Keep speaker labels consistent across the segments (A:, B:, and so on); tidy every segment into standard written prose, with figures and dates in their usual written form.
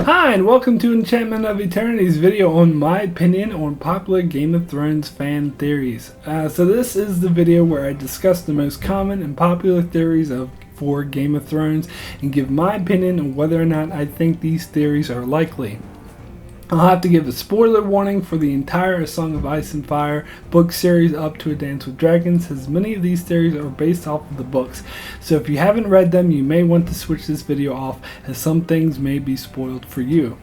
A: Hi, and welcome to Enchantment of Eternity's video on my opinion on popular Game of Thrones fan theories. So this is the video where I discuss the most common and popular theories for Game of Thrones and give my opinion on whether or not I think these theories are likely. I'll have to give a spoiler warning for the entire A Song of Ice and Fire book series up to A Dance with Dragons, as many of these theories are based off of the books. So if you haven't read them, you may want to switch this video off, as some things may be spoiled for you.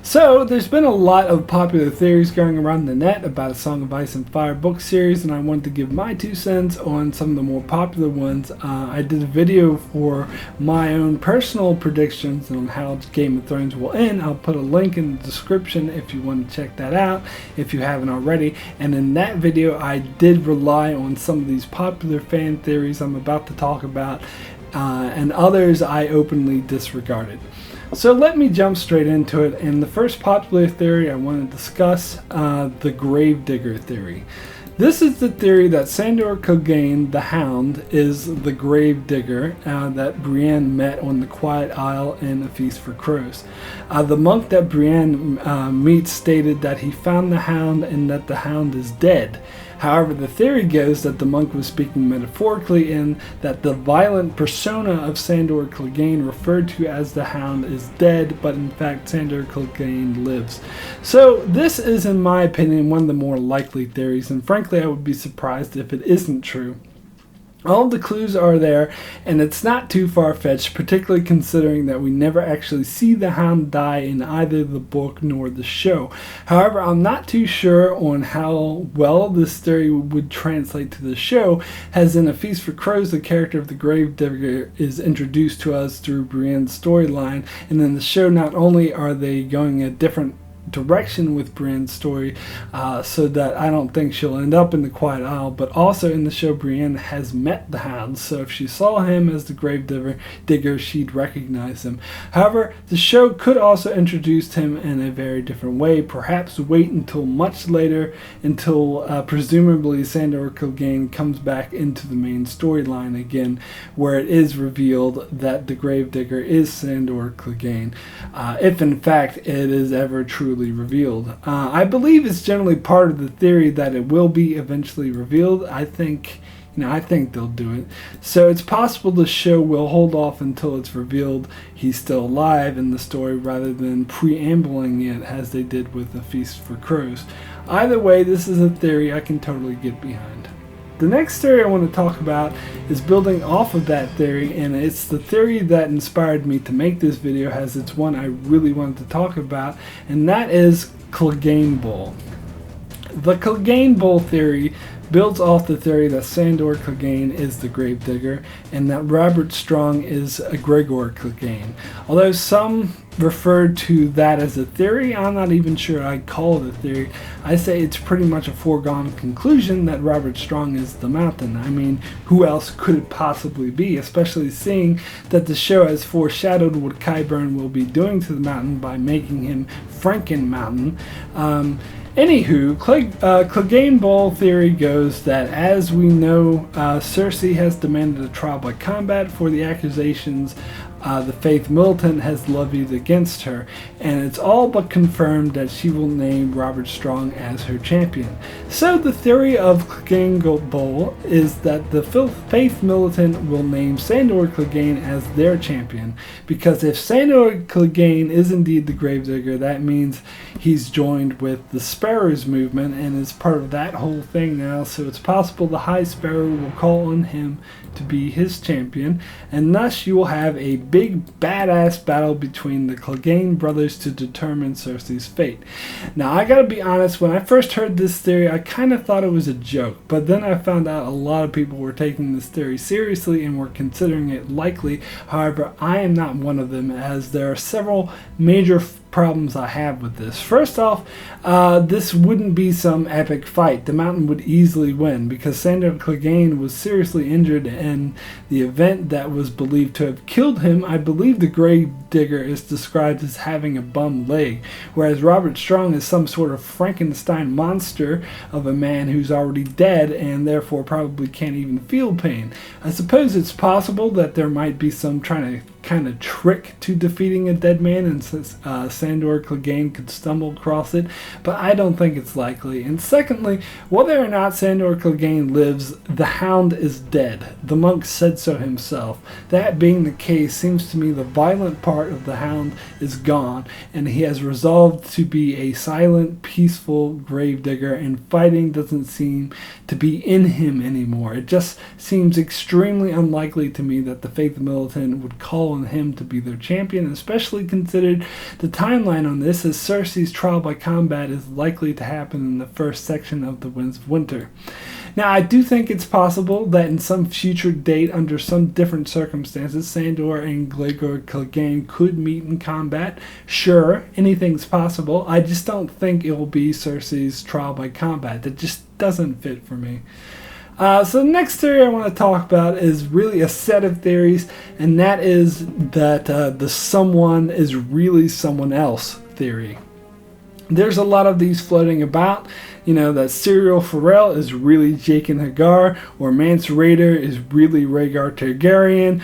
A: So there's been a lot of popular theories going around the net about A Song of Ice and Fire book series, and I wanted to give my 2 cents on some of the more popular ones. I did a video for my own personal predictions on how Game of Thrones will end. I'll put a link in the description if you want to check that out if you haven't already. And in that video I did rely on some of these popular fan theories I'm about to talk about, and others I openly disregarded. So let me jump straight into it, and the first popular theory I want to discuss, the Gravedigger theory. This is the theory that Sandor Clegane, the Hound, is the Gravedigger that Brienne met on the Quiet Isle in A Feast for Crows. The monk that Brienne meets stated that he found the Hound and that the Hound is dead. However, the theory goes that the monk was speaking metaphorically and that the violent persona of Sandor Clegane, referred to as the Hound, is dead, but in fact Sandor Clegane lives. So this is, in my opinion, one of the more likely theories, and frankly I would be surprised if it isn't true. All the clues are there, and it's not too far-fetched, particularly considering that we never actually see the Hound die in either the book nor the show. However, I'm not too sure on how well this theory would translate to the show, as in A Feast for Crows, the character of the Gravedigger is introduced to us through Brienne's storyline, and in the show not only are they going a different direction with Brienne's story, so that I don't think she'll end up in the Quiet Isle, but also in the show Brienne has met the Hound, so if she saw him as the Gravedigger, she'd recognize him. However, the show could also introduce him in a very different way, perhaps wait until much later, until presumably Sandor Clegane comes back into the main storyline again, where it is revealed that the Gravedigger is Sandor Clegane, if in fact it is ever truly revealed. I believe it's generally part of the theory that it will be eventually revealed. I think they'll do it. So it's possible the show will hold off until it's revealed he's still alive in the story, rather than preambling it as they did with A Feast for Crows. Either way, this is a theory I can totally get behind. The next theory I want to talk about is building off of that theory, and it's the theory that inspired me to make this video, as it's one I really wanted to talk about, and that is Clegane Bowl. The Clegane Bowl theory builds off the theory that Sandor Clegane is the Gravedigger and that Robert Strong is a Gregor Clegane. Although some referred to that as a theory, I'm not even sure I'd call it a theory. I say it's pretty much a foregone conclusion that Robert Strong is the Mountain. I mean, who else could it possibly be, especially seeing that the show has foreshadowed what Qyburn will be doing to the Mountain by making him Franken Mountain. Anywho, Clegane Bowl theory goes that, as we know, Cersei has demanded a trial by combat for the accusations the Faith Militant has levied against her, and it's all but confirmed that she will name Robert Strong as her champion. So the theory of Clegane Bowl is that the Faith Militant will name Sandor Clegane as their champion, because if Sandor Clegane is indeed the Gravedigger, that means he's joined with the Sparrows movement and is part of that whole thing now, so it's possible the High Sparrow will call on him to be his champion, and thus you will have a big badass battle between the Clegane brothers to determine Cersei's fate. Now I gotta be honest, when I first heard this theory I kind of thought it was a joke, but then I found out a lot of people were taking this theory seriously and were considering it likely. However, I am not one of them, as there are several major problems I have with this. First off, this wouldn't be some epic fight. The Mountain would easily win, because Sandor Clegane was seriously injured in the event that was believed to have killed him him, I believe the Gravedigger is described as having a bum leg, whereas Robert Strong is some sort of Frankenstein monster of a man who's already dead and therefore probably can't even feel pain. I suppose it's possible that there might be some trying to kind of trick to defeating a dead man, and Sandor Clegane could stumble across it, but I don't think it's likely. And secondly, whether or not Sandor Clegane lives, the Hound is dead. The monk said so himself. That being the case, seems to me the violent part of the Hound is gone, and he has resolved to be a silent, peaceful gravedigger, and fighting doesn't seem to be in him anymore. It just seems extremely unlikely to me that the Faith Militant would call on him to be their champion, especially considered the timeline on this, as Cersei's trial by combat is likely to happen in the first section of the Winds of Winter. Now, I do think it's possible that in some future date, under some different circumstances, Sandor and Gregor Clegane could meet in combat. Sure, anything's possible. I just don't think it will be Cersei's trial by combat. That just doesn't fit for me. So the next theory I want to talk about is really a set of theories, and that is that the someone is really someone else theory. There's a lot of these floating about, that Cyril Farrell is really Jaqen H'ghar, or Mance Rayder is really Rhaegar Targaryen,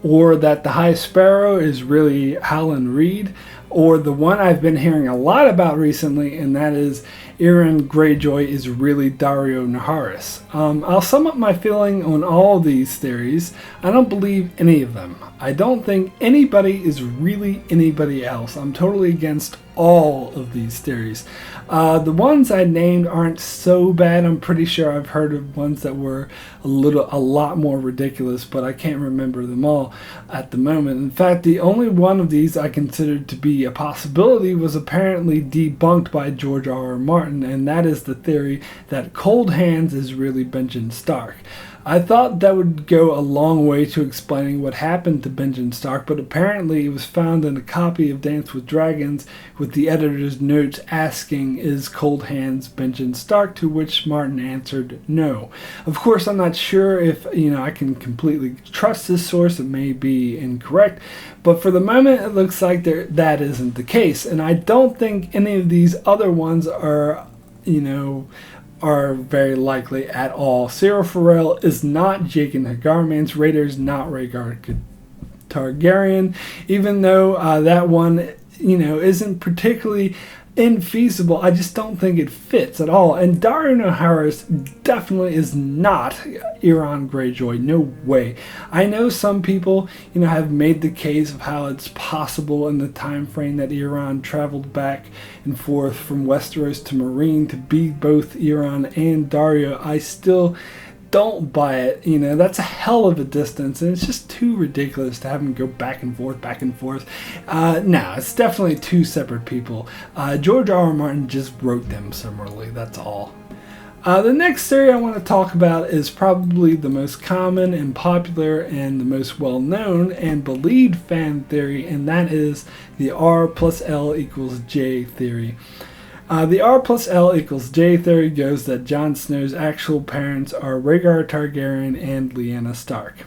A: or that the High Sparrow is really Howland Reed, or the one I've been hearing a lot about recently, and that is Euron Greyjoy is really Daario Naharis. I'll sum up my feeling on all these theories. I don't believe any of them. I don't think anybody is really anybody else. I'm totally against all of these theories. The ones I named aren't so bad. I'm pretty sure I've heard of ones that were a lot more ridiculous, but I can't remember them all at the moment. In fact, the only one of these I considered to be a possibility was apparently debunked by George R.R. Martin, and that is the theory that Cold Hands is really Benjen Stark. I thought that would go a long way to explaining what happened to Benjen Stark, but apparently it was found in a copy of Dance with Dragons with the editor's notes asking, is Cold Hands Benjen Stark, to which Martin answered no. Of course, I'm not sure if I can completely trust this source. It may be incorrect, but for the moment it looks like that isn't the case, and I don't think any of these other ones are very likely at all. Cyril Farrell is not Jaqen H'ghar. Mance Rayder is not Rhaegar Targaryen, even though that one, isn't particularly infeasible. I just don't think it fits at all. And Daario Naharis definitely is not Euron Greyjoy. No way. I know some people, have made the case of how it's possible in the time frame that Euron traveled back and forth from Westeros to Meereen to be both Euron and Daario. I still don't buy it. That's a hell of a distance, and it's just too ridiculous to have them go back and forth. No, it's definitely two separate people. George R.R. Martin just wrote them similarly, that's all. The next theory I want to talk about is probably the most common and popular and the most well-known and believed fan theory, and that is the R plus L equals J theory. The R plus L equals J theory goes that Jon Snow's actual parents are Rhaegar Targaryen and Lyanna Stark.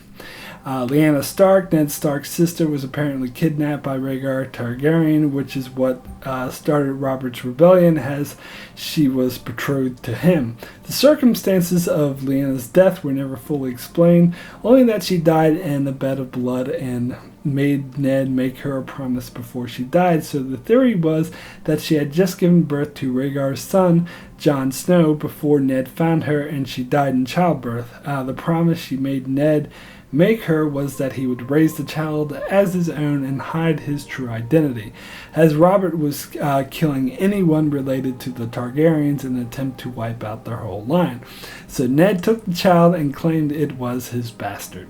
A: Lyanna Stark, Ned Stark's sister, was apparently kidnapped by Rhaegar Targaryen, which is what started Robert's rebellion, as she was betrothed to him. The circumstances of Lyanna's death were never fully explained, only that she died in a bed of blood and made Ned make her a promise before she died. So the theory was that she had just given birth to Rhaegar's son, Jon Snow, before Ned found her, and she died in childbirth. The promise she made Ned make her was that he would raise the child as his own and hide his true identity, as Robert was killing anyone related to the Targaryens in an attempt to wipe out their whole line. So Ned took the child and claimed it was his bastard.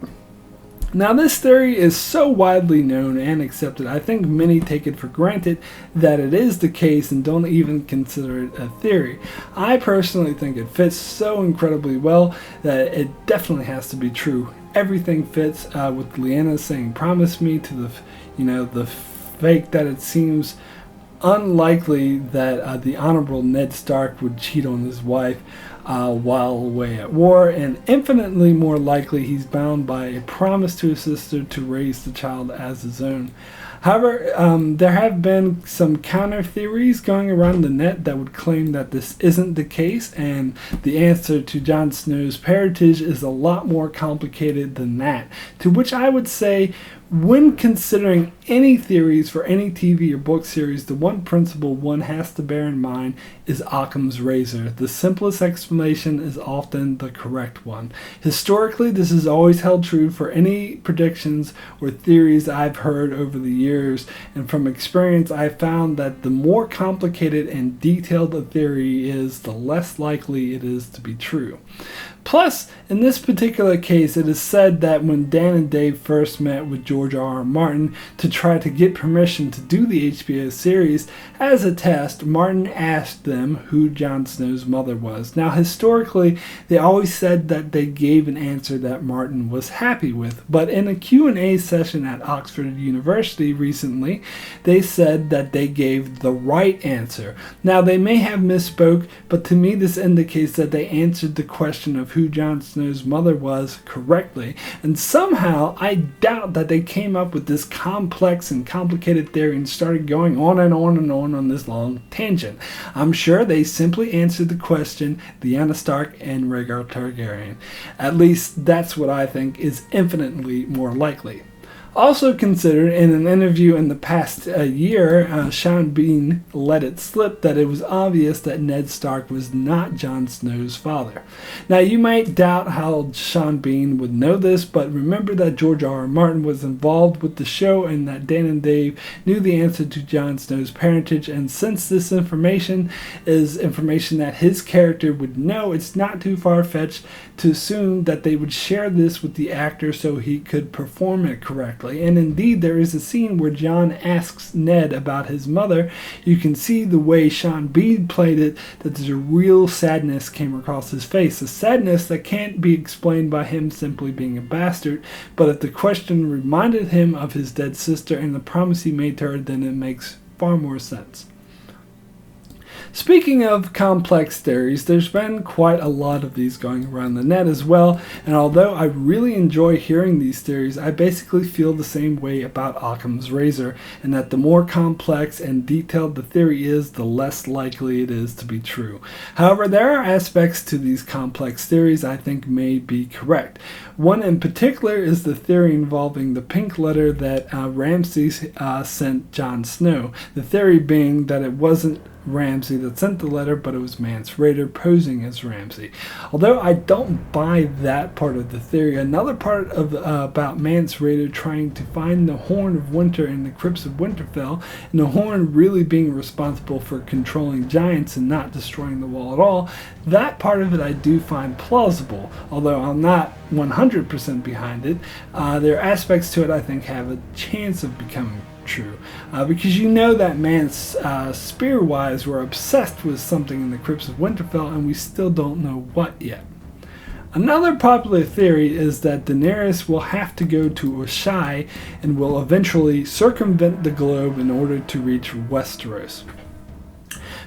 A: Now, this theory is so widely known and accepted, I think many take it for granted that it is the case and don't even consider it a theory. I personally think it fits so incredibly well that it definitely has to be true. Everything fits with Lyanna saying, "Promise me," to the fake that it seems unlikely that the Honorable Ned Stark would cheat on his wife while away at war, and infinitely more likely he's bound by a promise to his sister to raise the child as his own. However, there have been some counter theories going around the net that would claim that this isn't the case, and the answer to Jon Snow's parentage is a lot more complicated than that. To which I would say, when considering any theories for any TV or book series, the one principle one has to bear in mind is Occam's razor. The simplest explanation is often the correct one. Historically, this has always held true for any predictions or theories I've heard over the years, and from experience I've found that the more complicated and detailed a theory is, the less likely it is to be true. Plus, in this particular case, it is said that when Dan and Dave first met with George R.R. Martin to try to get permission to do the HBO series, as a test, Martin asked them who Jon Snow's mother was. Now, historically, they always said that they gave an answer that Martin was happy with, but in a Q&A session at Oxford University recently, they said that they gave the right answer. Now, they may have misspoke, but to me this indicates that they answered the question of who Jon Snow's mother was correctly, and somehow I doubt that they came up with this complex and complicated theory and started going on and on and on this long tangent. I'm sure they simply answered the question, Lyanna Stark and Rhaegar Targaryen. At least that's what I think is infinitely more likely. Also considered, in an interview in the past year, Sean Bean let it slip that it was obvious that Ned Stark was not Jon Snow's father. Now, you might doubt how Sean Bean would know this, but remember that George R.R. Martin was involved with the show and that Dan and Dave knew the answer to Jon Snow's parentage, and since this information is information that his character would know, it's not too far-fetched to assume that they would share this with the actor so he could perform it correctly. And indeed, there is a scene where Jon asks Ned about his mother. You can see the way Sean Bean played it, that there's a real sadness came across his face. A sadness that can't be explained by him simply being a bastard, but if the question reminded him of his dead sister and the promise he made to her, then it makes far more sense. Speaking of complex theories, there's been quite a lot of these going around the net as well, and although I really enjoy hearing these theories, I basically feel the same way about Occam's razor, and that the more complex and detailed the theory is, the less likely it is to be true. However, there are aspects to these complex theories I think may be correct. One in particular is the theory involving the pink letter that Ramsay sent Jon Snow, the theory being that it wasn't Ramsay that sent the letter, but it was Mance Rayder posing as Ramsay. Although I don't buy that part of the theory, another part of about Mance Rayder trying to find the Horn of Winter in the crypts of Winterfell, and the Horn really being responsible for controlling giants and not destroying the wall at all, that part of it I do find plausible, although I'm not 100% behind it. There are aspects to it I think have a chance of becoming true, because you know that Mance spear-wise were obsessed with something in the crypts of Winterfell, and we still don't know what yet. Another popular theory is that Daenerys will have to go to Asshai and will eventually circumvent the globe in order to reach Westeros.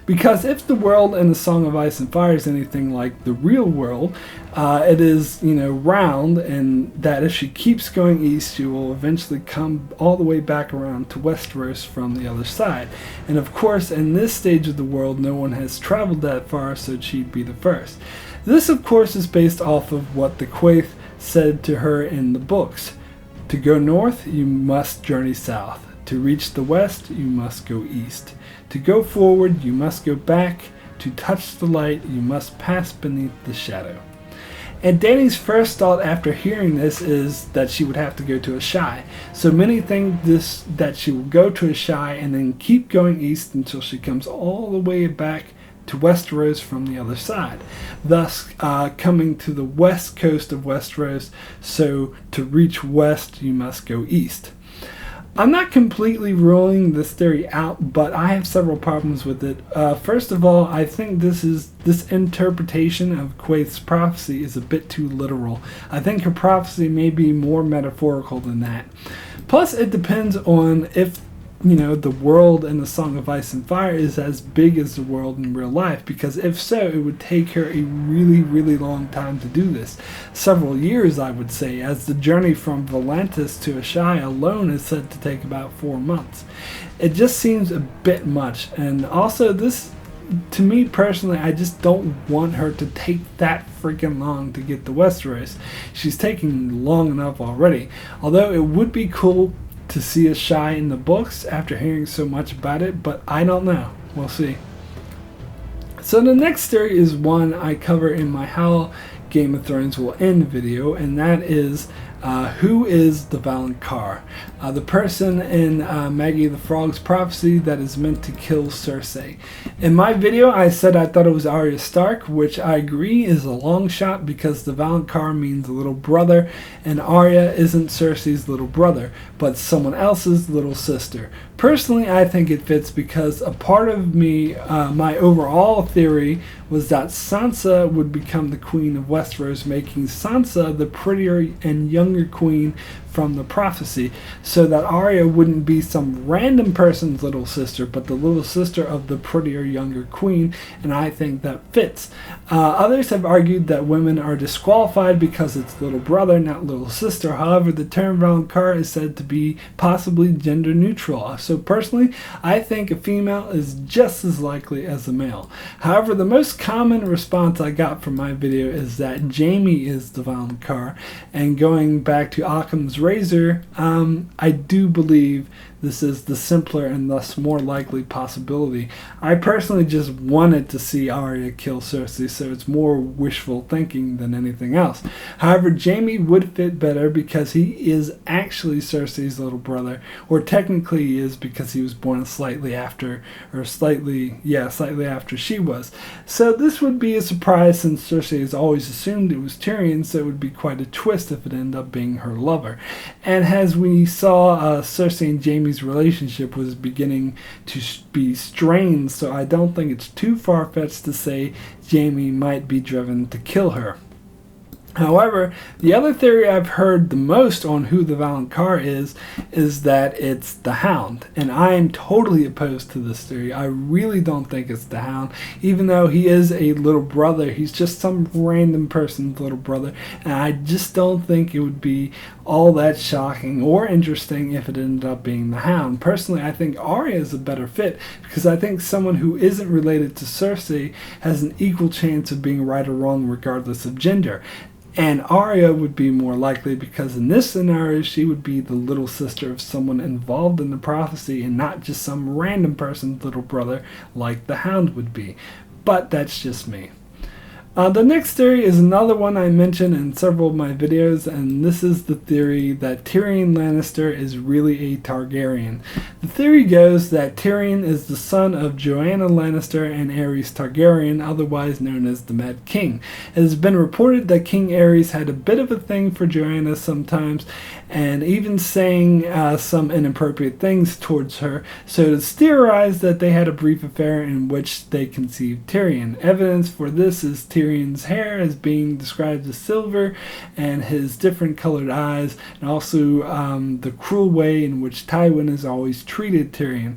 A: Because if the world in the Song of Ice and Fire is anything like the real world, it is, round, and that if she keeps going east, she will eventually come all the way back around to Westeros from the other side. And of course, in this stage of the world, no one has traveled that far, so she'd be the first. This, of course, is based off of what the Quaithe said to her in the books. To go north, you must journey south. To reach the west, you must go east. To go forward, you must go back. To touch the light, you must pass beneath the shadow. And Dany's first thought after hearing this is that she would have to go to Asshai. So many think that she will go to Asshai and then keep going east until she comes all the way back to Westeros from the other side, thus coming to the west coast of Westeros. So to reach west, you must go east. I'm not completely ruling this theory out, but I have several problems with it. First of all, I think this interpretation of Quaithe's prophecy is a bit too literal. I think her prophecy may be more metaphorical than that. Plus, it depends on if the world in the Song of Ice and Fire is as big as the world in real life, because if so, it would take her a really, really long time to do this. Several years, I would say, as the journey from Volantis to Asshai alone is said to take about 4 months. It just seems a bit much, and also this, to me personally, I just don't want her to take that freaking long to get to Westeros. She's taking long enough already, although it would be cool to see Asshai in the books after hearing so much about it, but I don't know. We'll see. So the next theory is one I cover in my How Game of Thrones Will End video, and that is who is the Valonqar? The person in Maggie the Frog's prophecy that is meant to kill Cersei. In my video, I said I thought it was Arya Stark, which I agree is a long shot because the Valonqar means little brother, and Arya isn't Cersei's little brother, but someone else's little sister. Personally, I think it fits because a part of me, my overall theory, was that Sansa would become the queen of Westeros, making Sansa the prettier and younger queen from the prophecy, so that Arya wouldn't be some random person's little sister, but the little sister of the prettier younger queen, and I think that fits. Others have argued that women are disqualified because it's little brother, not little sister. However, the term Valonqar is said to be possibly gender neutral, so personally, I think a female is just as likely as a male. However, the most common response I got from my video is that Jaime is the Valonqar, and going back to Occam's razor, I do believe this is the simpler and thus more likely possibility. I personally just wanted to see Arya kill Cersei, so it's more wishful thinking than anything else. However, Jaime would fit better because he is actually Cersei's little brother, or technically he is because he was born slightly after she was. So this would be a surprise since Cersei has always assumed it was Tyrion, so it would be quite a twist if it ended up being her lover. And as we saw, Cersei and Jaime's relationship was beginning to be strained, so I don't think it's too far-fetched to say Jaime might be driven to kill her. However, the other theory I've heard the most on who the Valonqar is that it's the Hound, and I am totally opposed to this theory. I really don't think it's the Hound, even though he is a little brother. He's just some random person's little brother, and I just don't think it would be all that shocking or interesting if it ended up being the Hound. Personally, I think Arya is a better fit, because I think someone who isn't related to Cersei has an equal chance of being right or wrong regardless of gender. And Arya would be more likely because in this scenario she would be the little sister of someone involved in the prophecy and not just some random person's little brother like the Hound would be. But that's just me. The next theory is another one I mentioned in several of my videos, and this is the theory that Tyrion Lannister is really a Targaryen. The theory goes that Tyrion is the son of Joanna Lannister and Aerys Targaryen, otherwise known as the Mad King. It has been reported that King Aerys had a bit of a thing for Joanna sometimes, and even saying some inappropriate things towards her, so it is theorized that they had a brief affair in which they conceived Tyrion. Evidence for this is Tyrion's hair as being described as silver, and his different colored eyes, and also the cruel way in which Tywin has always treated Tyrion.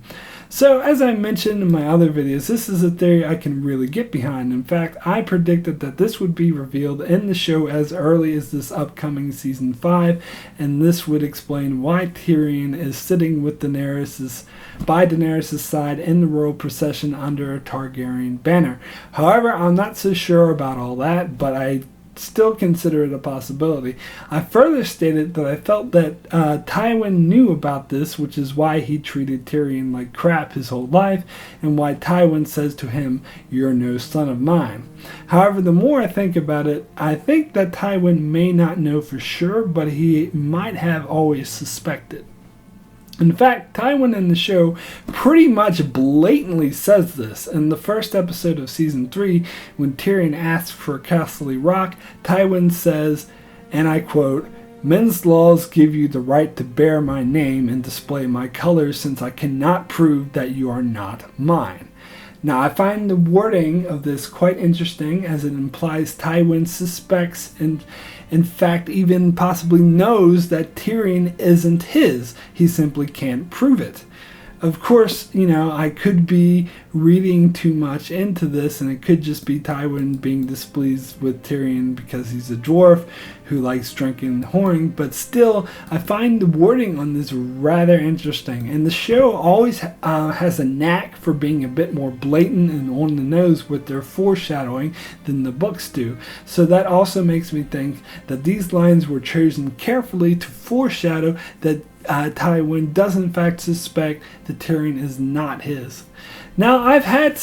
A: So, as I mentioned in my other videos, this is a theory I can really get behind. In fact, I predicted that this would be revealed in the show as early as this upcoming Season 5, and this would explain why Tyrion is sitting with by Daenerys' side in the royal procession under a Targaryen banner. However, I'm not so sure about all that, but I still consider it a possibility. I further stated that I felt that Tywin knew about this, which is why he treated Tyrion like crap his whole life, and why Tywin says to him, "You're no son of mine." However, the more I think about it, I think that Tywin may not know for sure, but he might have always suspected. In fact, Tywin in the show pretty much blatantly says this. In the first episode of Season 3, when Tyrion asks for Castle Rock, Tywin says, and I quote, "Men's laws give you the right to bear my name and display my colors, since I cannot prove that you are not mine." Now, I find the wording of this quite interesting, as it implies Tywin suspects and, in fact, even possibly knows that Tyrion isn't his. He simply can't prove it. Of course, I could be reading too much into this, and it could just be Tywin being displeased with Tyrion because he's a dwarf who likes drinking and whoring, but still, I find the wording on this rather interesting. And the show always has a knack for being a bit more blatant and on the nose with their foreshadowing than the books do. So that also makes me think that these lines were chosen carefully to foreshadow that Tywin does in fact suspect that Tyrion is not his. Now, I've had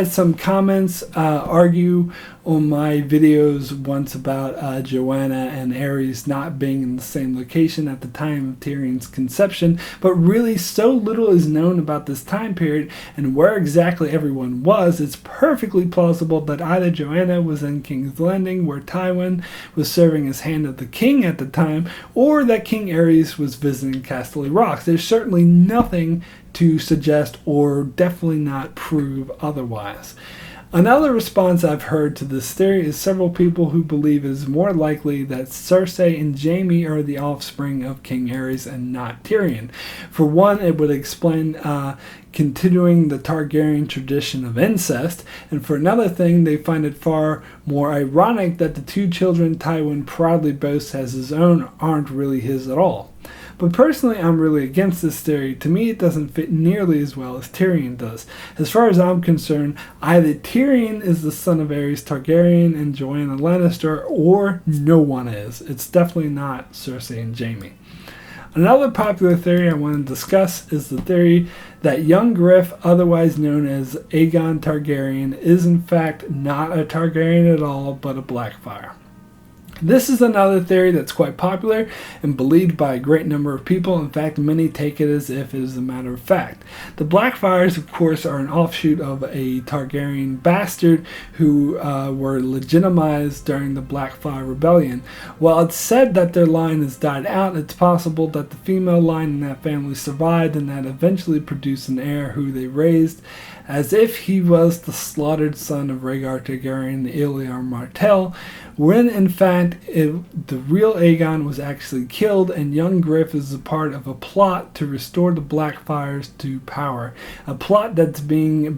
A: some comments argue on my videos once about Joanna and Aerys not being in the same location at the time of Tyrion's conception, but really so little is known about this time period and where exactly everyone was. It's perfectly plausible that either Joanna was in King's Landing, where Tywin was serving as Hand of the King at the time, or that King Aerys was visiting Casterly Rocks. There's certainly nothing to suggest or definitely not prove otherwise. Another response I've heard to this theory is several people who believe it is more likely that Cersei and Jaime are the offspring of King Aerys and not Tyrion. For one, it would explain continuing the Targaryen tradition of incest, and for another thing, they find it far more ironic that the two children Tywin proudly boasts as his own aren't really his at all. But personally, I'm really against this theory. To me, it doesn't fit nearly as well as Tyrion does. As far as I'm concerned, either Tyrion is the son of Aerys Targaryen and Joanna Lannister, or no one is. It's definitely not Cersei and Jaime. Another popular theory I want to discuss is the theory that young Griff, otherwise known as Aegon Targaryen, is in fact not a Targaryen at all, but a Blackfyre. This is another theory that's quite popular and believed by a great number of people. In fact, many take it as if it is a matter of fact. The Blackfyres, of course, are an offshoot of a Targaryen bastard who were legitimized during the Blackfyre Rebellion. While it's said that their line has died out, it's possible that the female line in that family survived and that eventually produced an heir who they raised as if he was the slaughtered son of Rhaegar Targaryen, the Illyar Martell, when in fact the real Aegon was actually killed, and young Griff is a part of a plot to restore the Blackfyres to power. A plot that's been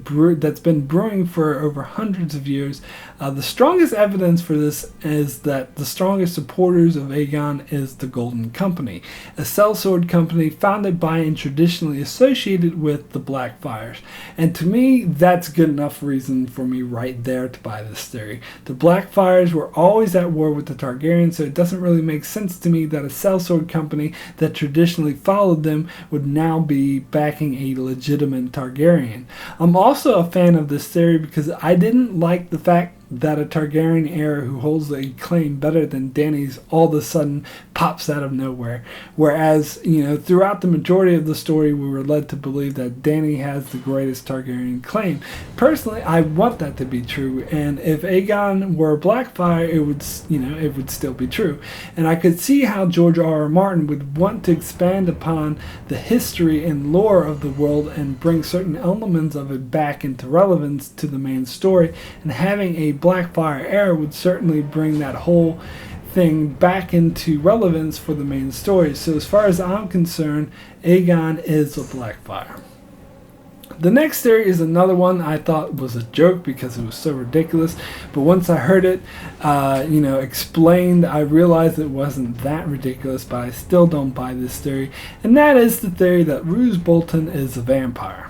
A: brewing for over hundreds of years. The strongest evidence for this is that the strongest supporters of Aegon is the Golden Company, a sellsword company founded by and traditionally associated with the Blackfyres. And to me, that's good enough reason for me right there to buy this theory. The Blackfyres were always at war with the Targaryens, so it doesn't really make sense to me that a sellsword company that traditionally followed them would now be backing a legitimate Targaryen. I'm also a fan of this theory because I didn't like the fact that a Targaryen heir who holds a claim better than Dany's all of a sudden pops out of nowhere. Whereas, throughout the majority of the story, we were led to believe that Dany has the greatest Targaryen claim. Personally, I want that to be true, and if Aegon were a Blackfyre, it would still be true. And I could see how George R. R. Martin would want to expand upon the history and lore of the world and bring certain elements of it back into relevance to the main story, and having a Blackfyre heir would certainly bring that whole thing back into relevance for the main story. So as far as I'm concerned, Aegon is a Blackfyre. The next theory is another one I thought was a joke because it was so ridiculous, but once I heard it explained, I realized it wasn't that ridiculous, but I still don't buy this theory, and that is the theory that Roose Bolton is a vampire.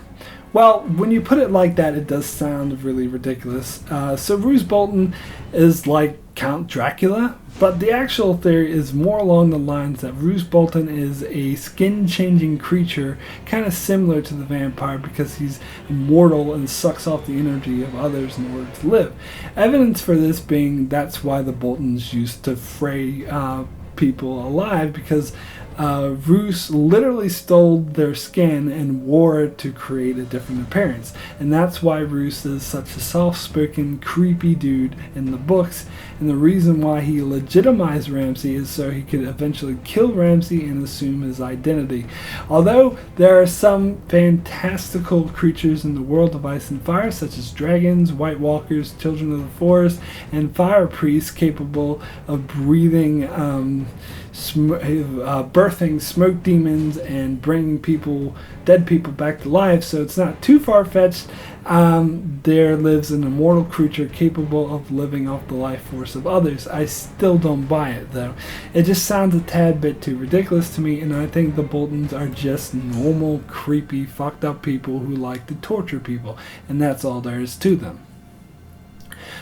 A: Well, when you put it like that, it does sound really ridiculous. So Roose Bolton is like Count Dracula, but the actual theory is more along the lines that Roose Bolton is a skin-changing creature, kind of similar to the vampire because he's immortal and sucks off the energy of others in order to live. Evidence for this being that's why the Boltons used to fray people alive, because Roose literally stole their skin and wore it to create a different appearance, and that's why Roose is such a soft-spoken, creepy dude in the books, and the reason why he legitimized Ramsay is so he could eventually kill Ramsay and assume his identity. Although there are some fantastical creatures in the world of Ice and Fire, such as dragons, White Walkers, Children of the Forest, and fire priests capable of breathing birthing smoke demons and bringing dead people back to life. So it's not too far-fetched. There lives an immortal creature capable of living off the life force of others. I still don't buy it, though. It just sounds a tad bit too ridiculous to me, and I think the Boltons are just normal, creepy, fucked up people who like to torture people, and that's all there is to them.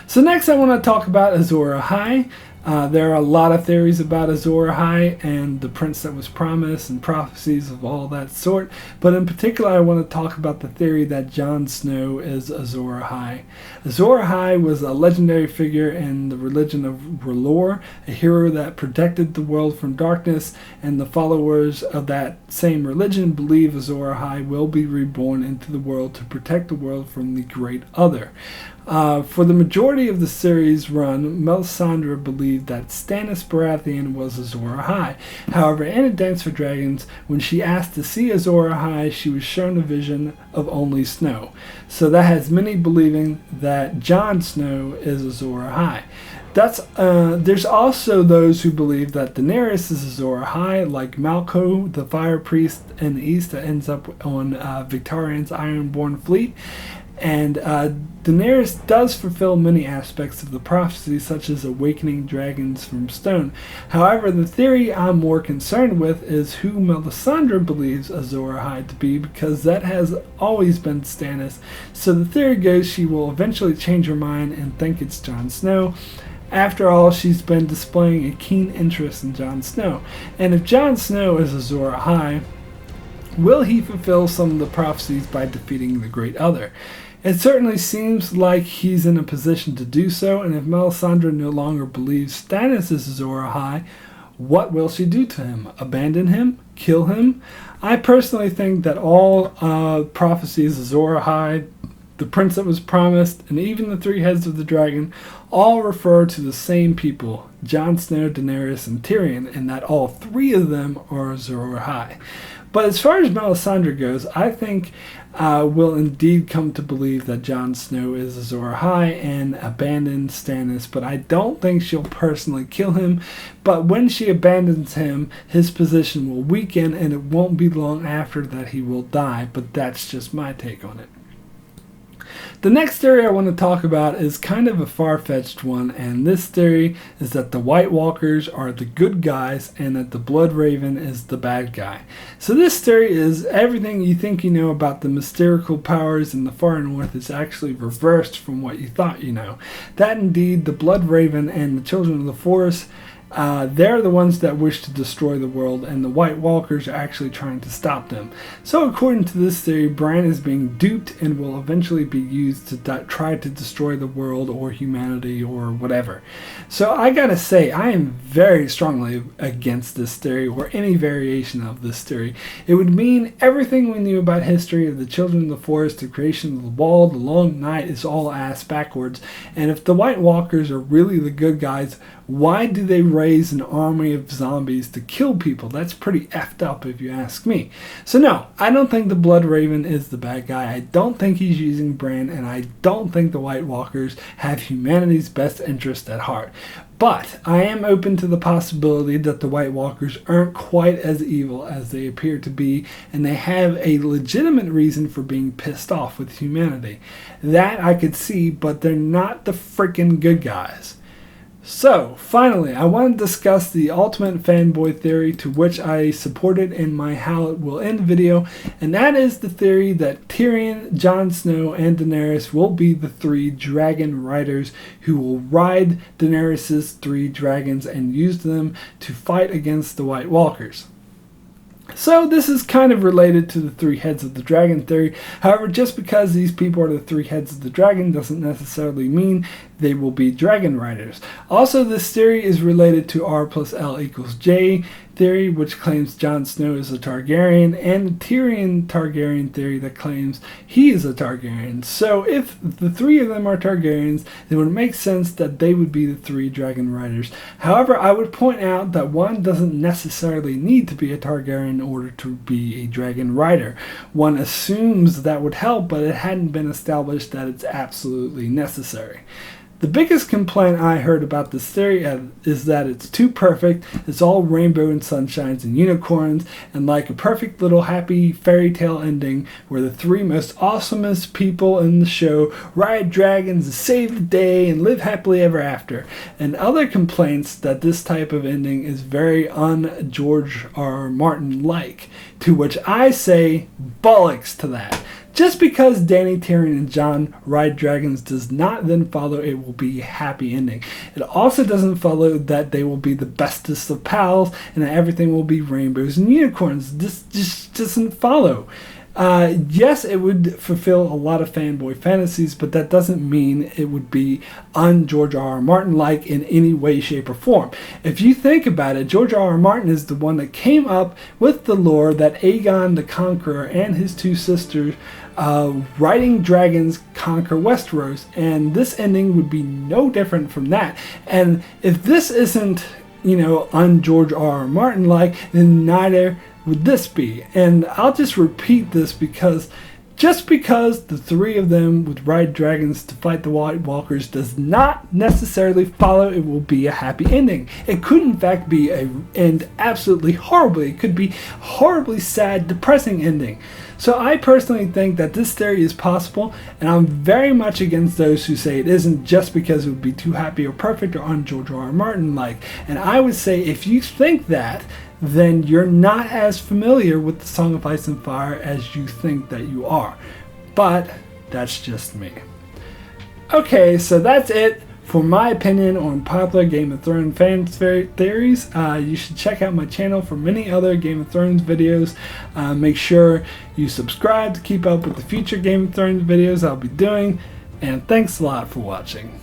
A: So next I want to talk about Azor Ahai. There are a lot of theories about Azor Ahai and the prince that was promised and prophecies of all that sort, but in particular I want to talk about the theory that Jon Snow is Azor Ahai. Azor Ahai was a legendary figure in the religion of R'hllor, a hero that protected the world from darkness, and the followers of that same religion believe Azor Ahai will be reborn into the world to protect the world from the Great Other. For the majority of the series run, Melisandre believed that Stannis Baratheon was Azor Ahai. However, in A Dance for Dragons, when she asked to see Azor Ahai, she was shown a vision of only snow. So that has many believing that Jon Snow is Azor Ahai. There's also those who believe that Daenerys is Azor Ahai, like Malco, the fire priest in the east that ends up on Victarion's Ironborn fleet. And Daenerys does fulfill many aspects of the prophecy, such as awakening dragons from stone. However, the theory I'm more concerned with is who Melisandre believes Azor Ahai to be, because that has always been Stannis. So the theory goes she will eventually change her mind and think it's Jon Snow. After all, she's been displaying a keen interest in Jon Snow. And if Jon Snow is Azor Ahai, will he fulfill some of the prophecies by defeating the Great Other? It certainly seems like he's in a position to do so, and if Melisandre no longer believes Stannis is Azor Ahai, what will she do to him? Abandon him? Kill him? I personally think that all prophecies, Azor Ahai, the prince that was promised, and even the three heads of the dragon, all refer to the same people, Jon Snow, Daenerys, and Tyrion, and that all three of them are Azor Ahai. But as far as Melisandre goes, I think will indeed come to believe that Jon Snow is Azor Ahai and abandon Stannis, but I don't think she'll personally kill him. But when she abandons him, his position will weaken, and it won't be long after that he will die, but that's just my take on it. The next theory I want to talk about is kind of a far-fetched one, and this theory is that the White Walkers are the good guys and that the Blood Raven is the bad guy. So this theory is everything you think you know about the mystical powers in the far north is actually reversed from what you thought you know. That indeed the Blood Raven and the Children of the Forest, they're the ones that wish to destroy the world, and the White Walkers are actually trying to stop them. So according to this theory, Bran is being duped and will eventually be used to try to destroy the world or humanity or whatever. So I gotta say, I am very strongly against this theory or any variation of this theory. It would mean everything we knew about history of the Children of the Forest, the creation of the Wall, the Long Night is all ass backwards. And if the White Walkers are really the good guys, why do they raise an army of zombies to kill people? That's pretty effed up if you ask me. So no, I don't think the Blood Raven is the bad guy. I don't think he's using Bran, and I don't think the White Walkers have humanity's best interest at heart. But I am open to the possibility that the White Walkers aren't quite as evil as they appear to be, and they have a legitimate reason for being pissed off with humanity. That I could see, but they're not the freaking good guys. So, finally, I want to discuss the ultimate fanboy theory to which I supported in my How It Will End video, and that is the theory that Tyrion, Jon Snow, and Daenerys will be the three dragon riders who will ride Daenerys' three dragons and use them to fight against the White Walkers. So this is kind of related to the three heads of the dragon theory. However, just because these people are the three heads of the dragon doesn't necessarily mean they will be dragon riders. Also, this theory is related to R plus L equals J theory, which claims Jon Snow is a Targaryen, and the Tyrion Targaryen theory that claims he is a Targaryen. So if the three of them are Targaryens, then it would make sense that they would be the three dragon riders. However, I would point out that one doesn't necessarily need to be a Targaryen in order to be a dragon rider. One assumes that would help, but it hadn't been established that it's absolutely necessary. The biggest complaint I heard about this theory is that it's too perfect. It's all rainbow and sunshines and unicorns and like a perfect little happy fairy tale ending where the three most awesomest people in the show ride dragons and save the day and live happily ever after. And other complaints that this type of ending is very un-George R. Martin like, to which I say bollocks to that. Just because Dany, Tyrion, and Jon ride dragons does not then follow it will be a happy ending. It also doesn't follow that they will be the bestest of pals and that everything will be rainbows and unicorns. This just doesn't follow. Yes, it would fulfill a lot of fanboy fantasies, but that doesn't mean it would be un-George R. R. Martin-like in any way, shape, or form. If you think about it, George R. R. Martin is the one that came up with the lore that Aegon the Conqueror and his two sisters riding dragons conquer Westeros, and this ending would be no different from that. And if this isn't, un-George R. R. Martin-like, then neither would this be. And I'll just repeat this because just because the three of them would ride dragons to fight the White Walkers does not necessarily follow it will be a happy ending. It could in fact be and absolutely horribly. It could be horribly sad, depressing ending. So I personally think that this theory is possible, and I'm very much against those who say it isn't just because it would be too happy or perfect or un-George R. R. Martin like. And I would say if you think that, then you're not as familiar with the Song of Ice and Fire as you think that you are. But that's just me. Okay, so that's it for my opinion on popular Game of Thrones fan theories. You should check out my channel for many other Game of Thrones videos. Make sure you subscribe to keep up with the future Game of Thrones videos I'll be doing. And thanks a lot for watching.